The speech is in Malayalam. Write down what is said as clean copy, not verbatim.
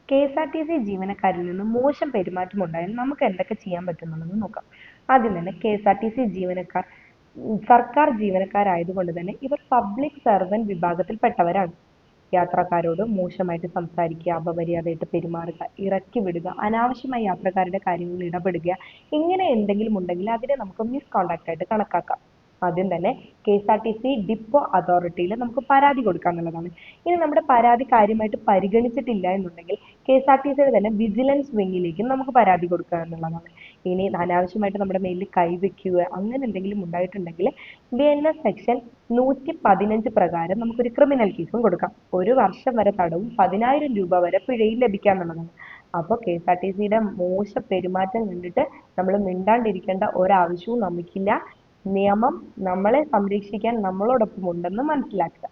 കെ.എസ്.ആർ.ടി.സി ജീവനക്കാരിൽ നിന്ന് മോശം പെരുമാറ്റം ഉണ്ടായാൽ നമുക്ക് എന്തൊക്കെ ചെയ്യാൻ പറ്റുന്നുണ്ടെന്ന് നോക്കാം. ആദ്യം തന്നെ കെ.എസ്.ആർ.ടി.സി ജീവനക്കാർ സർക്കാർ ജീവനക്കാരായതുകൊണ്ട് തന്നെ ഇവർ പബ്ലിക് സർവന്റ് വിഭാഗത്തിൽപ്പെട്ടവരാണ്. യാത്രക്കാരോട് മോശമായിട്ട് സംസാരിക്കുക, അപമര്യാദയായിട്ട് പെരുമാറുക, ഇറക്കി വിടുക, അനാവശ്യമായി യാത്രക്കാരുടെ കാര്യങ്ങളിൽ ഇടപെടുക, ഇങ്ങനെ എന്തെങ്കിലും ഉണ്ടെങ്കിൽ അതിനെ നമുക്ക് മിസ്കോണ്ടാക്ട് ആയിട്ട് കണക്കാക്കാം. ആദ്യം തന്നെ കെ.എസ്.ആർ.ടി.സി ഡിപ്പോ അതോറിറ്റിയിൽ നമുക്ക് പരാതി കൊടുക്കുക എന്നുള്ളതാണ്. ഇനി നമ്മുടെ പരാതി കാര്യമായിട്ട് പരിഗണിച്ചിട്ടില്ല എന്നുണ്ടെങ്കിൽ കെ.എസ്.ആർ.ടി.സിയുടെ തന്നെ വിജിലൻസ് വിങ്ങിലേക്കും നമുക്ക് പരാതി കൊടുക്കുക എന്നുള്ളതാണ്. ഇനി അനാവശ്യമായിട്ട് നമ്മുടെ മേലിൽ കൈവയ്ക്കുക അങ്ങനെ എന്തെങ്കിലും ഉണ്ടായിട്ടുണ്ടെങ്കിൽ ബി.എൻ.എസ് സെക്ഷൻ 115 പ്രകാരം നമുക്കൊരു ക്രിമിനൽ കേസും കൊടുക്കാം. 1 വർഷം വരെ തടവും 10,000 രൂപ വരെ പിഴയും ലഭിക്കാമെന്നുള്ളതാണ്. അപ്പോൾ കെ.എസ്.ആർ.ടി.സിയുടെ മോശ പെരുമാറ്റം കണ്ടിട്ട് നമ്മൾ മിണ്ടാണ്ടിരിക്കേണ്ട ഒരാവശ്യവും നമുക്കില്ല. നിയമം നമ്മളെ സംരക്ഷിക്കാൻ നമ്മളോടൊപ്പം ഉണ്ടെന്ന് മനസ്സിലാക്കുക.